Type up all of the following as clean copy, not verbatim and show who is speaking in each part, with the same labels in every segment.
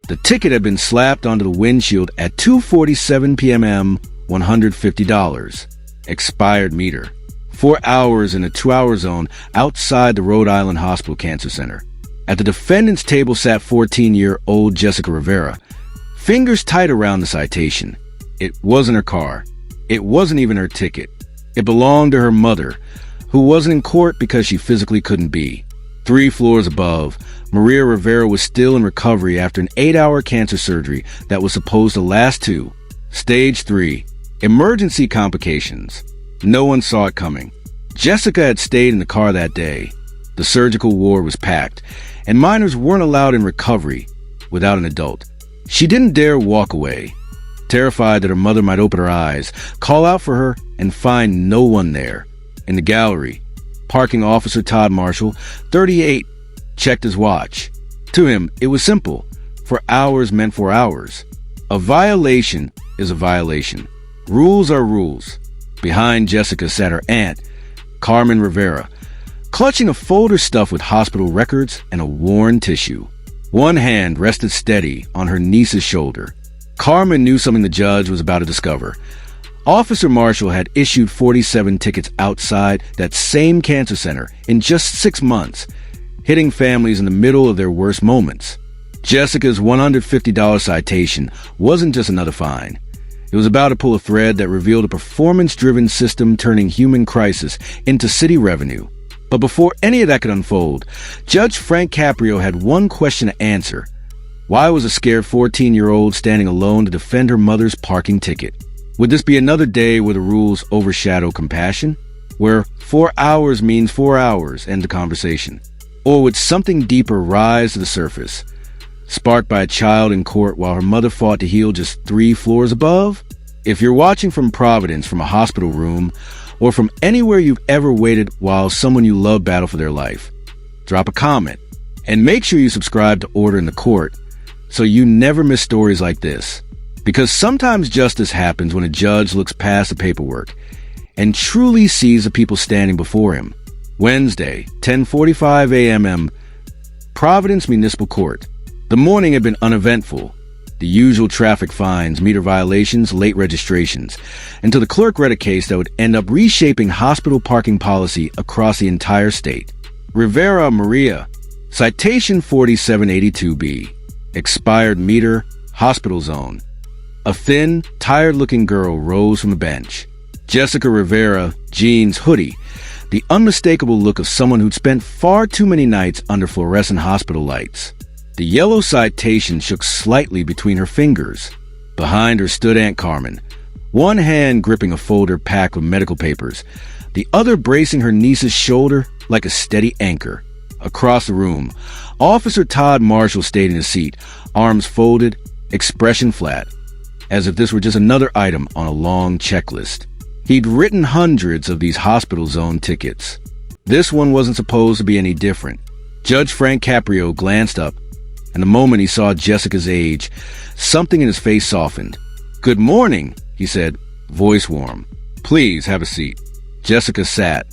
Speaker 1: The ticket had been slapped onto the windshield at 2:47 p.m. $150. Expired meter. 4 hours in a 2-hour zone outside the Rhode Island Hospital Cancer Center. At the defendant's table sat 14-year-old Jessica Rivera, fingers tight around the citation. It wasn't her car. It wasn't even her ticket. It belonged to her mother, who wasn't in court because she physically couldn't be. 3 floors above, Maria Rivera was still in recovery after an 8-hour cancer surgery that was supposed to last 2. Stage 3. Emergency complications. No one saw it coming. Jessica had stayed in the car that day. The surgical ward was packed, and minors weren't allowed in recovery without an adult. She didn't dare walk away, terrified that her mother might open her eyes, call out for her, and find no one there. In the gallery, parking officer Todd Marshall, 38, checked his watch. To him, it was simple. 4 hours meant 4 hours. A violation is a violation. Rules are rules. Behind Jessica sat her aunt, Carmen Rivera, clutching a folder stuffed with hospital records and a worn tissue. One hand rested steady on her niece's shoulder. Carmen knew something the judge was about to discover. Officer Marshall had issued 47 tickets outside that same cancer center in just 6 months, hitting families in the middle of their worst moments. Jessica's $150 citation wasn't just another fine. It was about to pull a thread that revealed a performance-driven system turning human crisis into city revenue. But before any of that could unfold, Judge Frank Caprio had one question to answer. Why was a scared 14-year-old standing alone to defend her mother's parking ticket? Would this be another day where the rules overshadow compassion? Where 4 hours means 4 hours, end the conversation? Or would something deeper rise to the surface, sparked by a child in court while her mother fought to heal just 3 floors above? If you're watching from Providence, from a hospital room, or from anywhere you've ever waited while someone you love battled for their life, drop a comment and make sure you subscribe to Order in the Court so you never miss stories like this. Because sometimes justice happens when a judge looks past the paperwork and truly sees the people standing before him. Wednesday, 10:45 a.m. Providence Municipal Court. The morning had been uneventful. The usual traffic fines, meter violations, late registrations, until the clerk read a case that would end up reshaping hospital parking policy across the entire state. Rivera Maria, citation 4782B, expired meter, hospital zone. A thin, tired-looking girl rose from the bench. Jessica Rivera, jeans, hoodie, the unmistakable look of someone who'd spent far too many nights under fluorescent hospital lights. The yellow citation shook slightly between her fingers. Behind her stood Aunt Carmen, one hand gripping a folder packed with medical papers, the other bracing her niece's shoulder like a steady anchor. Across the room, Officer Todd Marshall stayed in his seat, arms folded, expression flat, as if this were just another item on a long checklist. He'd written hundreds of these hospital zone tickets. This one wasn't supposed to be any different. Judge Frank Caprio glanced up, and the moment he saw Jessica's age, something in his face softened. "Good morning," he said, voice warm. "Please have a seat." Jessica sat.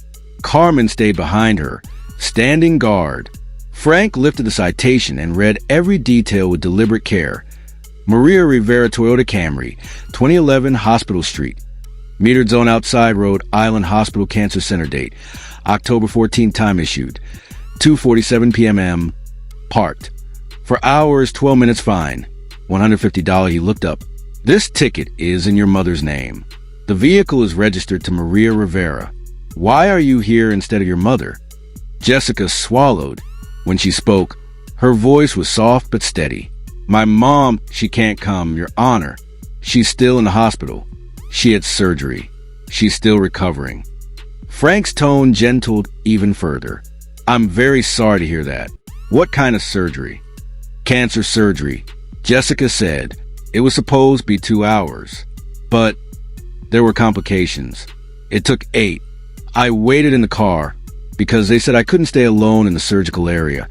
Speaker 1: Carmen stayed behind her, standing guard. Frank lifted the citation and read every detail with deliberate care. Maria Rivera Toyota Camry, 2011 Hospital Street. Metered zone outside Rhode Island Hospital Cancer Center date. October 14th time issued. 2:47 p.m. Parked. 4 hours, 12 minutes fine. $150. He looked up. "This ticket is in your mother's name. The vehicle is registered to Maria Rivera. Why are you here instead of your mother?" Jessica swallowed. When she spoke, her voice was soft but steady. "My mom, she can't come, Your Honor. She's still in the hospital. She had surgery. She's still recovering." Frank's tone gentled even further. "I'm very sorry to hear that. What kind of surgery?" "Cancer surgery," Jessica said. "It was supposed to be 2 hours. But there were complications. It took 8. I waited in the car because they said I couldn't stay alone in the surgical area,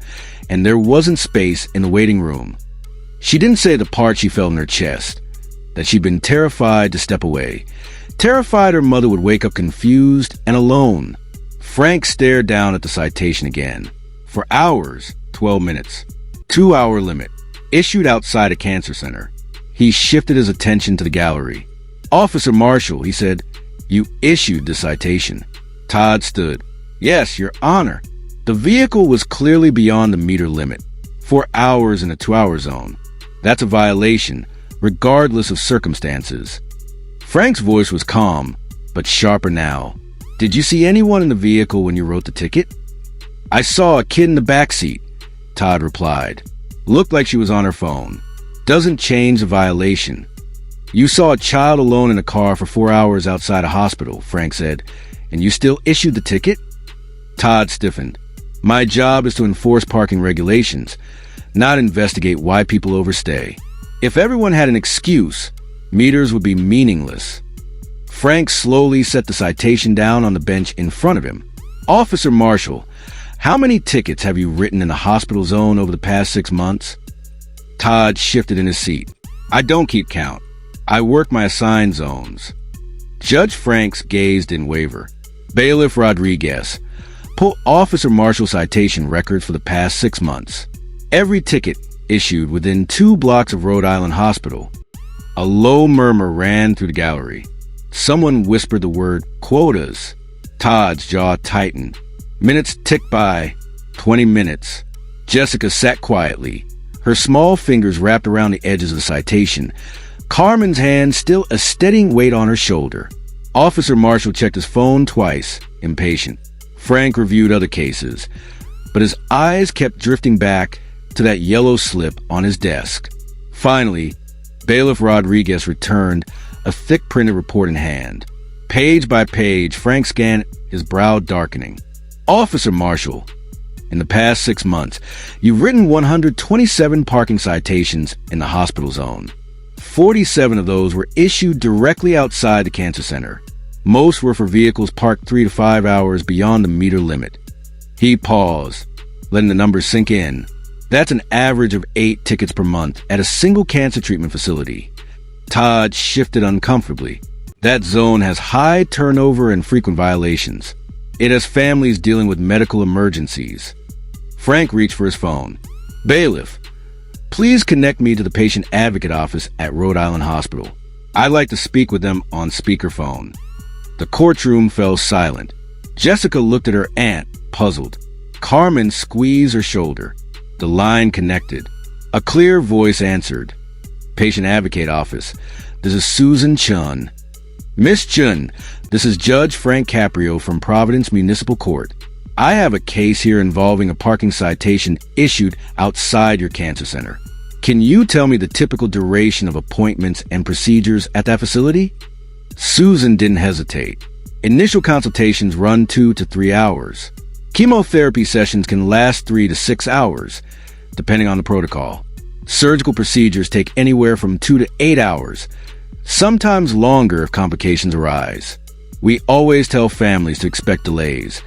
Speaker 1: and there wasn't space in the waiting room." She didn't say the part she felt in her chest, that she'd been terrified to step away, terrified her mother would wake up confused and alone. Frank stared down at the citation again. 4 hours, 12 minutes. 2-hour limit. issued outside a cancer center. He shifted his attention to the gallery. Officer Marshall, he said, you issued the citation. Todd stood. Yes, Your Honor. The vehicle was clearly beyond the meter limit. 4 hours in a 2-hour zone. That's a violation, regardless of circumstances. Frank's voice was calm, but sharper now. Did you see anyone in the vehicle when you wrote the ticket? I saw a kid in the back seat, Todd replied. Looked like she was on her phone. Doesn't change the violation. You saw a child alone in a car for 4 hours outside a hospital, Frank said, and you still issued the ticket? Todd stiffened. My job is to enforce parking regulations, not investigate why people overstay. If everyone had an excuse, meters would be meaningless. Frank slowly set the citation down on the bench in front of him. Officer Marshall, how many tickets have you written in the hospital zone over the past 6 months? Todd shifted in his seat. I don't keep count. I work my assigned zones. Judge Frank's gaze didn't waver. Bailiff Rodriguez, pull Officer Marshall's citation records for the past 6 months. Every ticket issued within 2 blocks of Rhode Island Hospital. A low murmur ran through the gallery. Someone whispered the word quotas. Todd's jaw tightened. Minutes ticked by. 20 minutes. Jessica sat quietly, her small fingers wrapped around the edges of the citation, Carmen's hand still a steadying weight on her shoulder. Officer Marshall checked his phone twice, impatient. Frank reviewed other cases, but his eyes kept drifting back to that yellow slip on his desk. Finally, Bailiff Rodriguez returned, a thick printed report in hand. Page by page, Frank scanned, his brow darkening. Officer Marshall, in the past 6 months, you've written 127 parking citations in the hospital zone. 47 of those were issued directly outside the cancer center. Most were for vehicles parked 3 to 5 hours beyond the meter limit. He paused, letting the numbers sink in. That's an average of 8 tickets per month at a single cancer treatment facility. Todd shifted uncomfortably. That zone has high turnover and frequent violations. It has families dealing with medical emergencies. Frank reached for his phone. Bailiff, please connect me to the patient advocate office at Rhode Island Hospital. I'd like to speak with them on speakerphone. The courtroom fell silent. Jessica looked at her aunt, puzzled. Carmen squeezed her shoulder. The line connected. A clear voice answered. Patient advocate office. This is Susan Chun. Miss Chun, this is Judge Frank Caprio from Providence Municipal Court. I have a case here involving a parking citation issued outside your cancer center. Can you tell me the typical duration of appointments and procedures at that facility? Susan didn't hesitate. Initial consultations run 2 to 3 hours. Chemotherapy sessions can last 3 to 6 hours, depending on the protocol. Surgical procedures take anywhere from 2 to 8 hours, sometimes longer if complications arise. We always tell families to expect delays,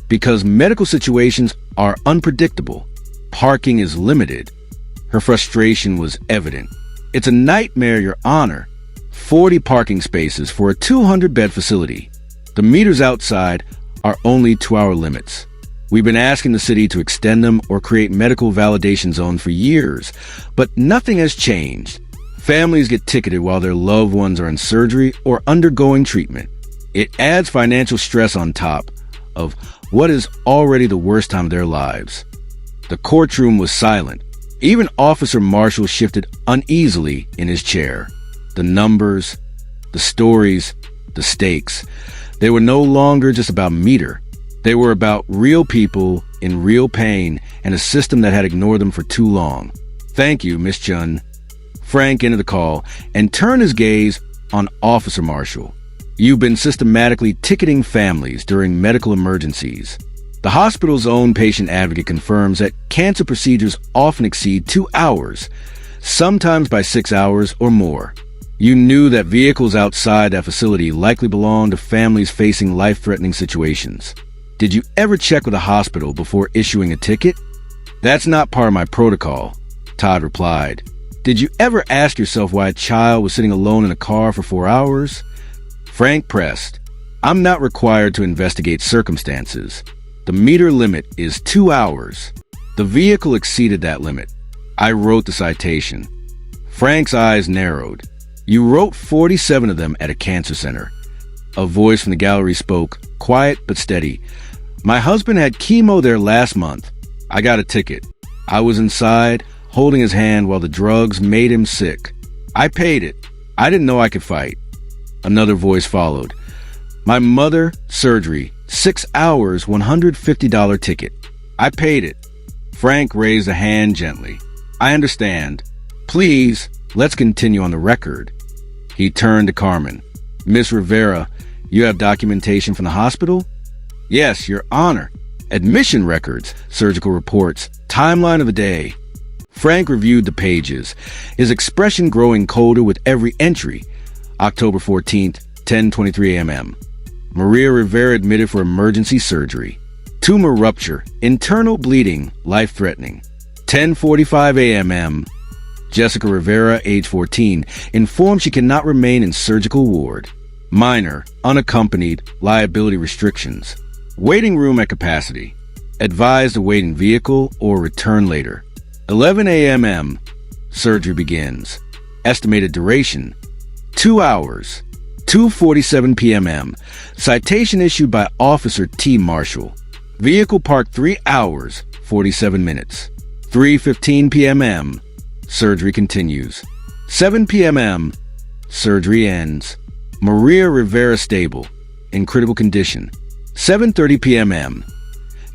Speaker 1: because medical situations are unpredictable. Parking is limited. Her frustration was evident. It's a nightmare, Your Honor. 40 parking spaces for a 200-bed facility. The meters outside are only 2-hour limits. We've been asking the city to extend them or create medical validation zones for years, but nothing has changed. Families get ticketed while their loved ones are in surgery or undergoing treatment. It adds financial stress on top of what is already the worst time of their lives. The courtroom was silent. Even Officer Marshall shifted uneasily in his chair. The numbers, the stories, the stakes. They were no longer just about meter. They were about real people in real pain and a system that had ignored them for too long. Thank you, Miss Chun. Frank ended the call and turned his gaze on Officer Marshall. You've been systematically ticketing families during medical emergencies. The hospital's own patient advocate confirms that cancer procedures often exceed 2 hours, sometimes by 6 hours or more. You knew that vehicles outside that facility likely belonged to families facing life-threatening situations. Did you ever check with a hospital before issuing a ticket? That's not part of my protocol, Todd replied. Did you ever ask yourself why a child was sitting alone in a car for 4 hours? Frank pressed. I'm not required to investigate circumstances. The meter limit is 2 hours. The vehicle exceeded that limit. I wrote the citation. Frank's eyes narrowed. You wrote 47 of them at a cancer center. A voice from the gallery spoke, quiet but steady. My husband had chemo there last month. I got a ticket. I was inside, holding his hand while the drugs made him sick. I paid it. I didn't know I could fight. Another voice followed. My mother, surgery, 6 hours, $150 ticket. I paid it. Frank raised a hand gently. I understand. Please, let's continue on the record. He turned to Carmen. Miss Rivera, you have documentation from the hospital? Yes, Your Honor. Admission records, surgical reports, timeline of the day. Frank reviewed the pages, his expression growing colder with every entry. October 14th, 10:23 a.m. Maria Rivera admitted for emergency surgery. Tumor rupture, internal bleeding, life-threatening. 10:45 a.m. Jessica Rivera, age 14, informed she cannot remain in surgical ward. Minor, unaccompanied, liability restrictions. Waiting room at capacity. Advised to wait in vehicle or return later. 11 a.m. Surgery begins. Estimated duration, 2 hours. 2:47 p.m. Citation issued by Officer T. Marshall. Vehicle parked 3 hours, 47 minutes. 3:15 p.m. Surgery continues. 7 p.m. Surgery ends. Maria Rivera stable, in critical condition. 7:30 p.m.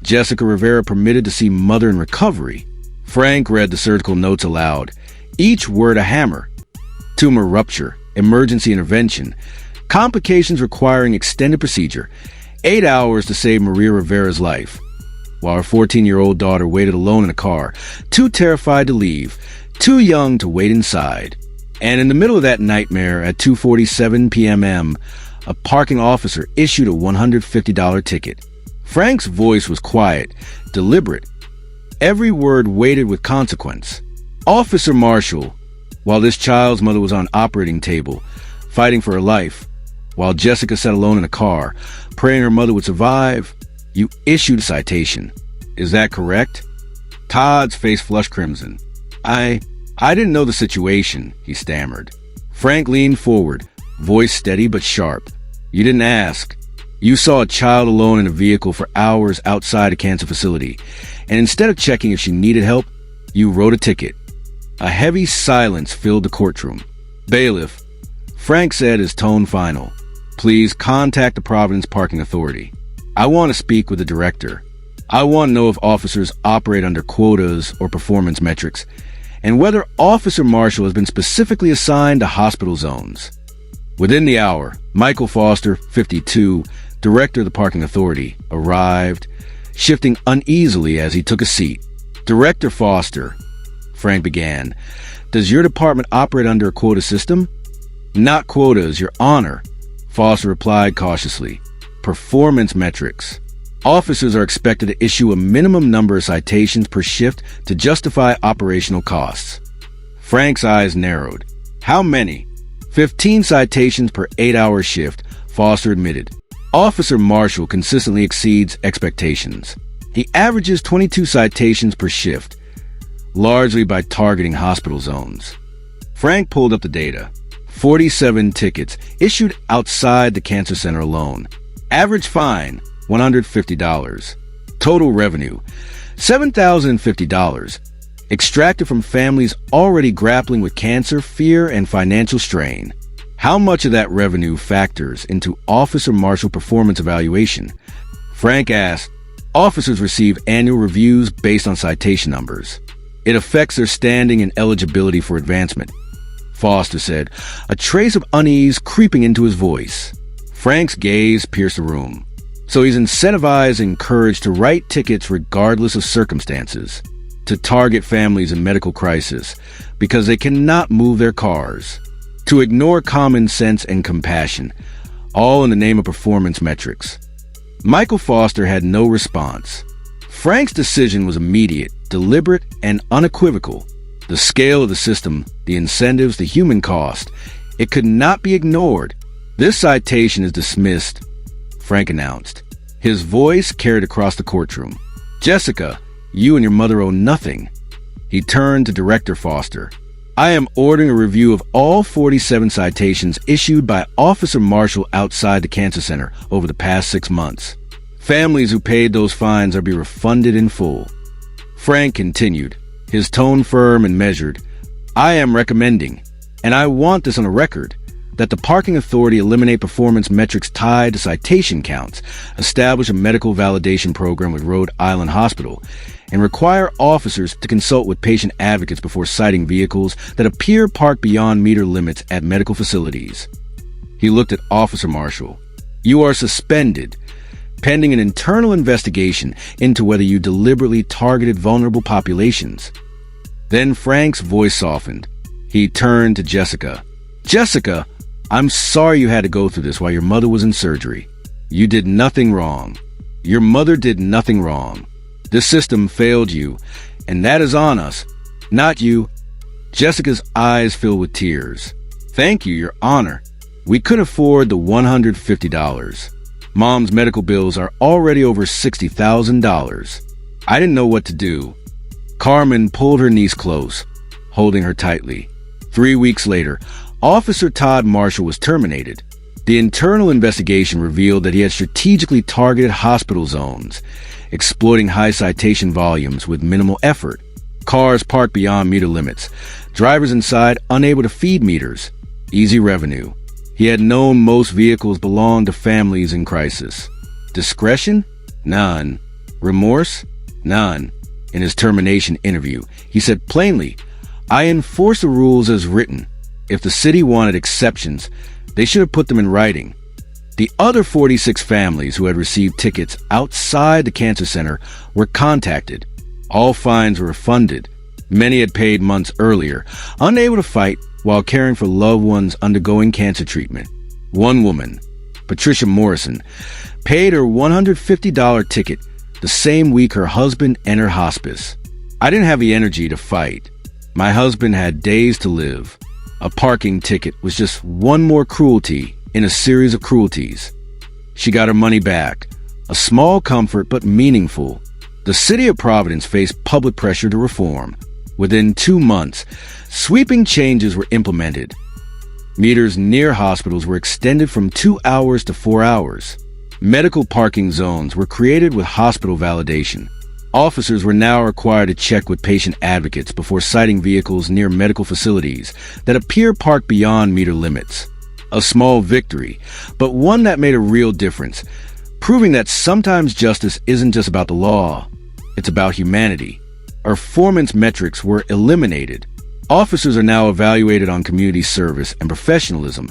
Speaker 1: Jessica Rivera permitted to see mother in recovery. Frank read the surgical notes aloud, each word a hammer. Tumor rupture, emergency intervention, complications requiring extended procedure, 8 hours to save Maria Rivera's life. While her 14-year-old daughter waited alone in a car, too terrified to leave, too young to wait inside. And in the middle of that nightmare, at 2:47 p.m, a parking officer issued a $150 ticket. Frank's voice was quiet, deliberate. Every word weighted with consequence. Officer Marshall, while this child's mother was on operating table, fighting for her life, while Jessica sat alone in a car, praying her mother would survive, you issued a citation. Is that correct? Todd's face flushed crimson. I didn't know the situation, he stammered. Frank leaned forward, voice steady but sharp. You didn't ask. You saw a child alone in a vehicle for hours outside a cancer facility, and instead of checking if she needed help, you wrote a ticket. A heavy silence filled the courtroom. Bailiff, Frank said, his tone final. Please contact the Providence Parking Authority. I want to speak with the director. I want to know if officers operate under quotas or performance metrics, and whether Officer Marshall has been specifically assigned to hospital zones. Within the hour, Michael Foster, 52, director of the Parking Authority, arrived, shifting uneasily as he took a seat. Director Foster, Frank began, does your department operate under a quota system? Not quotas, Your Honor, Foster replied cautiously. Performance metrics. Officers are expected to issue a minimum number of citations per shift to justify operational costs. Frank's eyes narrowed. How many? 15 citations per 8-hour shift, Foster admitted. Officer Marshall consistently exceeds expectations. He averages 22 citations per shift, largely by targeting hospital zones. Frank pulled up the data. 47 tickets issued outside the cancer center alone. Average fine, $150. Total revenue, $7,050. Extracted from families already grappling with cancer, fear, and financial strain. How much of that revenue factors into Officer Marshall performance evaluation? Frank asked. Officers receive annual reviews based on citation numbers. It affects their standing and eligibility for advancement. Foster said, a trace of unease creeping into his voice. Frank's gaze pierced the room. So he's incentivized and encouraged to write tickets regardless of circumstances, to target families in medical crisis because they cannot move their cars, to ignore common sense and compassion, all in the name of performance metrics. Michael Foster had no response. Frank's decision was immediate, deliberate, and unequivocal. The scale of the system, the incentives, the human cost, it could not be ignored. This citation is dismissed, Frank announced. His voice carried across the courtroom. Jessica, you and your mother owe nothing. He turned to Director Foster. I am ordering a review of all 47 citations issued by Officer Marshall outside the cancer center over the past 6 months. Families who paid those fines are to be refunded in full. Frank continued, his tone firm and measured. I am recommending, and I want this on a record, that the parking authority eliminate performance metrics tied to citation counts, establish a medical validation program with Rhode Island Hospital, and require officers to consult with patient advocates before citing vehicles that appear parked beyond meter limits at medical facilities. He looked at Officer Marshall. You are suspended, pending an internal investigation into whether you deliberately targeted vulnerable populations. Then Frank's voice softened. He turned to Jessica. Jessica, I'm sorry you had to go through this while your mother was in surgery. You did nothing wrong. Your mother did nothing wrong. This system failed you, and that is on us, not you. Jessica's eyes filled with tears. Thank you, Your Honor. We couldn't afford the $150. Mom's medical bills are already over $60,000. I didn't know what to do. Carmen pulled her niece close, holding her tightly. 3 weeks later, Officer Todd Marshall was terminated. The internal investigation revealed that he had strategically targeted hospital zones, exploiting high citation volumes with minimal effort. Cars parked beyond meter limits. Drivers inside unable to feed meters. Easy revenue. He had known most vehicles belonged to families in crisis. Discretion? None. Remorse? None. In his termination interview, he said plainly, I enforce the rules as written. If the city wanted exceptions, they should have put them in writing. The other 46 families who had received tickets outside the cancer center were contacted. All fines were refunded. Many had paid months earlier, unable to fight while caring for loved ones undergoing cancer treatment. One woman, Patricia Morrison, paid her $150 ticket the same week her husband entered hospice. I didn't have the energy to fight. My husband had days to live. A parking ticket was just one more cruelty in a series of cruelties. She got her money back. A small comfort, but meaningful. The city of Providence faced public pressure to reform. Within 2 months, sweeping changes were implemented. Meters near hospitals were extended from 2 hours to 4 hours. Medical parking zones were created with hospital validation. Officers were now required to check with patient advocates before citing vehicles near medical facilities that appear parked beyond meter limits. A small victory, but one that made a real difference, proving that sometimes justice isn't just about the law, it's about humanity. Performance metrics were eliminated. Officers are now evaluated on community service and professionalism,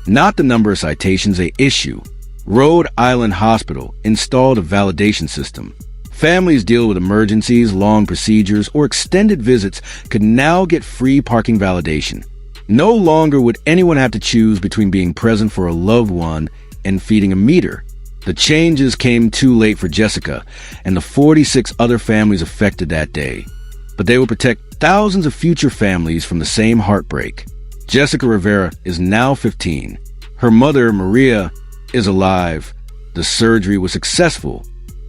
Speaker 1: not the number of citations they issue. Rhode Island Hospital installed a validation system. Families deal with emergencies, long procedures, or extended visits could now get free parking validation. No longer would anyone have to choose between being present for a loved one and feeding a meter. The changes came too late for Jessica and the 46 other families affected that day, but they will protect thousands of future families from the same heartbreak. Jessica Rivera is now 15. Her mother, Maria, is alive. The surgery was successful.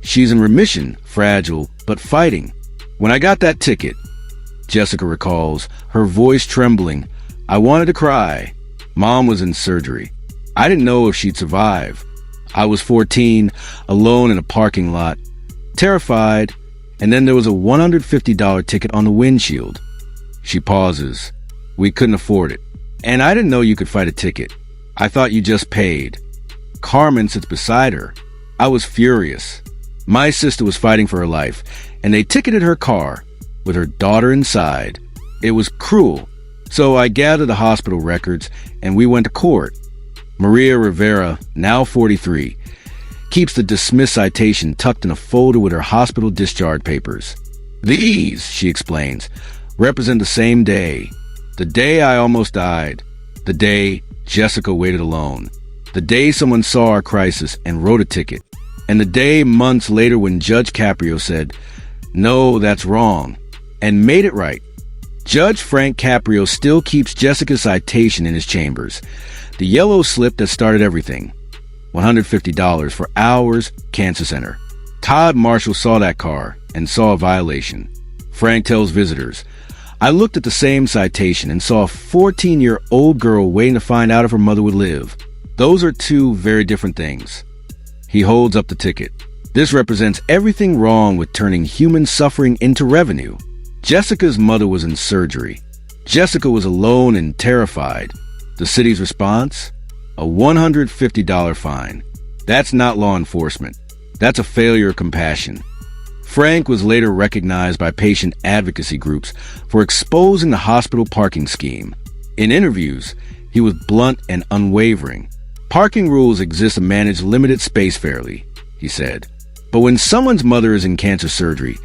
Speaker 1: She's in remission, fragile, but fighting. When I got that ticket, Jessica recalls, her voice trembling, I wanted to cry. Mom was in surgery. I didn't know if she'd survive. I was 14, alone in a parking lot, terrified, and then there was a $150 ticket on the windshield. She pauses. We couldn't afford it. And I didn't know you could fight a ticket. I thought you just paid. Carmen sits beside her. I was furious. My sister was fighting for her life, and they ticketed her car with her daughter inside. It was cruel. So I gathered the hospital records, and we went to court. Maria Rivera, now 43, keeps the dismissed citation tucked in a folder with her hospital discharge papers. These, she explains, represent the same day. The day I almost died. The day Jessica waited alone. The day someone saw our crisis and wrote a ticket. And the day months later when Judge Caprio said, no, that's wrong, and made it right. Judge Frank Caprio still keeps Jessica's citation in his chambers. The yellow slip that started everything. $150 for hours, cancer center. Todd Marshall saw that car and saw a violation. Frank tells visitors, "I looked at the same citation and saw a 14-year-old girl waiting to find out if her mother would live. Those are two very different things." He holds up the ticket. "This represents everything wrong with turning human suffering into revenue." Jessica's mother was in surgery. Jessica was alone and terrified. The city's response? A $150 fine. That's not law enforcement. That's a failure of compassion. Frank was later recognized by patient advocacy groups for exposing the hospital parking scheme. In interviews, he was blunt and unwavering. "Parking rules exist to manage limited space fairly," he said. "But when someone's mother is in cancer surgery,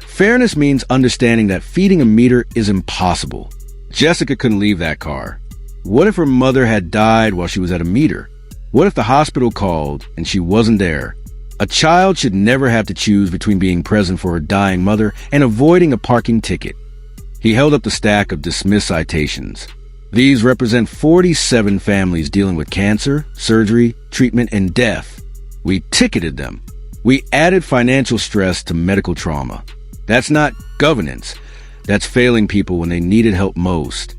Speaker 1: fairness means understanding that feeding a meter is impossible." Jessica couldn't leave that car. What if her mother had died while she was at a meter? What if the hospital called and she wasn't there? A child should never have to choose between being present for her dying mother and avoiding a parking ticket. He held up the stack of dismissed citations. These represent 47 families dealing with cancer, surgery, treatment, and death. We ticketed them. We added financial stress to medical trauma. That's not governance. That's failing people when they needed help most.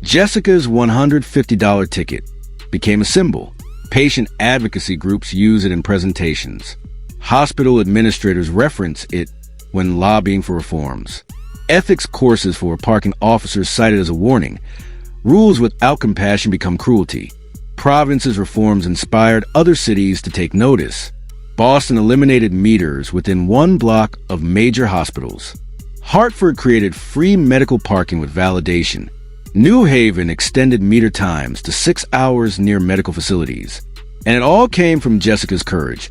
Speaker 1: Jessica's $150 ticket became a symbol. Patient advocacy groups use it in presentations. Hospital administrators reference it when lobbying for reforms. Ethics courses for parking officers cited as a warning. Rules without compassion become cruelty. Providence's reforms inspired other cities to take notice. Boston eliminated meters within 1 block of major hospitals. Hartford created free medical parking with validation. New Haven extended meter times to 6 hours near medical facilities. And it all came from Jessica's courage,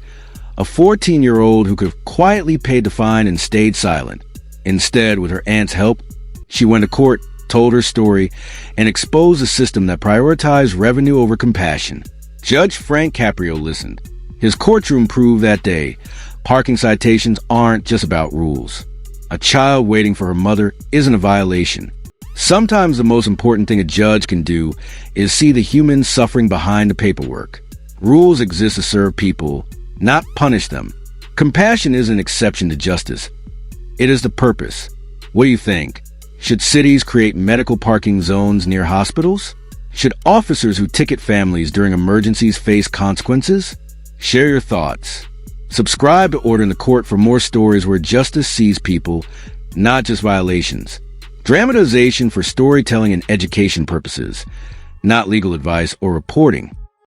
Speaker 1: a 14-year-old who could have quietly paid the fine and stayed silent. Instead, with her aunt's help, she went to court, told her story, and exposed a system that prioritized revenue over compassion. Judge Frank Caprio listened. His courtroom proved that day, parking citations aren't just about rules. A child waiting for her mother isn't a violation. Sometimes the most important thing a judge can do is see the human suffering behind the paperwork. Rules exist to serve people, not punish them. Compassion is an exception to justice. It is the purpose. What do you think? Should cities create medical parking zones near hospitals? Should officers who ticket families during emergencies face consequences? Share your thoughts. Subscribe to Order in the Court for more stories where justice sees people, not just violations. Dramatization for storytelling and education purposes, not legal advice or reporting.